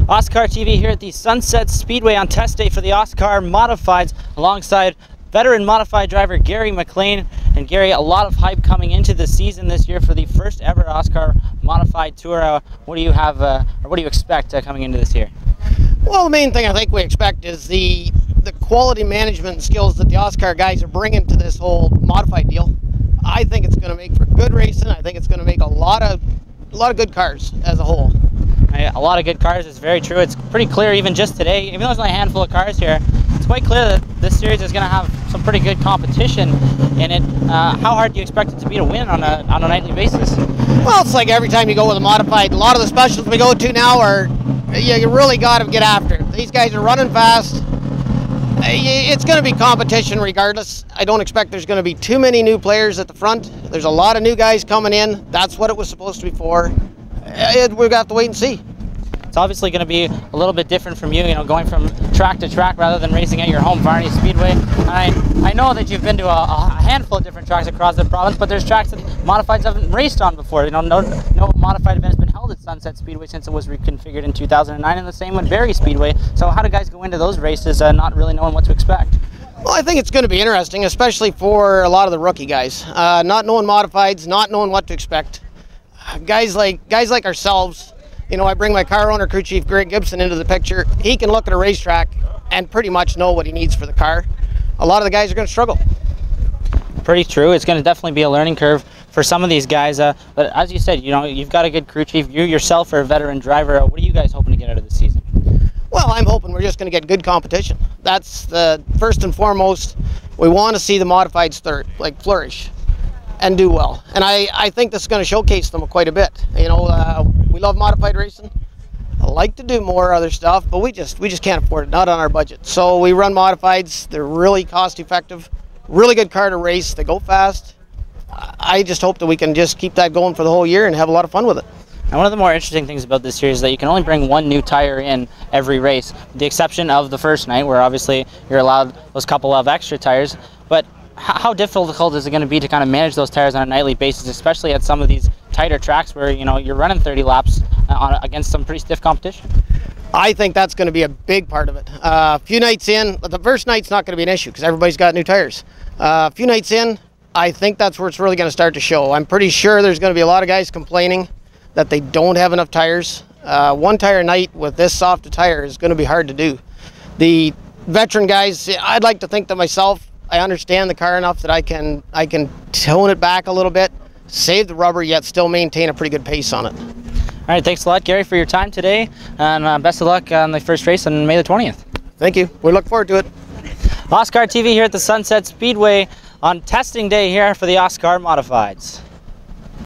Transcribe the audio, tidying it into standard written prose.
OSCAAR TV here at the Sunset Speedway on test day for the OSCAAR Modifieds alongside veteran modified driver Gary McLean. And Gary, a lot of hype coming into the season this year for the first ever OSCAAR Modified Tour. What do you have, or what do you expect coming into this year? Well, the main thing I think we expect is the quality management skills that the OSCAAR guys are bringing to this whole modified deal. I think it's going to make for good racing. I think it's going to make a lot of good cars as a whole. A lot of good cars is very true. It's pretty clear even just today, even though there's only a handful of cars here, it's quite clear that this series is going to have some pretty good competition in it. How hard do you expect it to be to win on a nightly basis? Well, it's like every time you go with a modified, a lot of the specials we go to now are, you really got to get after it. These guys are running fast. It's going to be competition regardless. I don't expect there's going to be too many new players at the front. There's a lot of new guys coming in. That's what it was supposed to be for. We're going to have to wait and see. It's obviously going to be a little bit different from you, going from track to track rather than racing at your home Varney Speedway. I know that you've been to a handful of different tracks across the province, but there's tracks that modifieds haven't raced on before. No modified event has been held at Sunset Speedway since it was reconfigured in 2009, and the same with Barrie Speedway. So how do guys go into those races not really knowing what to expect? Well, I think it's going to be interesting, especially for a lot of the rookie guys. Not knowing modifieds, not knowing what to expect. Guys like ourselves, I bring my car owner, crew chief Greg Gibson, into the picture. He can look at a racetrack and pretty much know what he needs for the car. A lot of the guys are going to struggle. Pretty true. It's going to definitely be a learning curve for some of these guys. But as you said, you've got a good crew chief. You yourself are a veteran driver. What are you guys hoping to get out of the season? Well, I'm hoping we're just going to get good competition. That's the first and foremost. We want to see the modifieds flourish and do well. And I think this is going to showcase them quite a bit. We love modified racing. I like to do more other stuff, but we just can't afford it, not on our budget. So we run modifieds. They're really cost effective, really good car to race. They go fast. I just hope that we can just keep that going for the whole year and have a lot of fun with it. And one of the more interesting things about this series is that you can only bring one new tire in every race, with the exception of the first night, where obviously you're allowed those couple of extra tires. But how difficult is it going to be to kind of manage those tires on a nightly basis, especially at some of these tighter tracks where you're running 30 laps against some pretty stiff competition? I think that's going to be a big part of it. A few nights in, the first night's not going to be an issue because everybody's got new tires. A few nights in, I think that's where it's really going to start to show. I'm pretty sure there's going to be a lot of guys complaining that they don't have enough tires. One tire a night with this soft a tire is going to be hard to do. The veteran guys, I'd like to think that myself, I understand the car enough that I can tone it back a little bit, save the rubber, yet still maintain a pretty good pace on it. All right, thanks a lot, Gary, for your time today, and best of luck on the first race on May the 20th. Thank you. We look forward to it. OSCAAR TV here at the Sunset Speedway on testing day here for the OSCAAR Modifieds.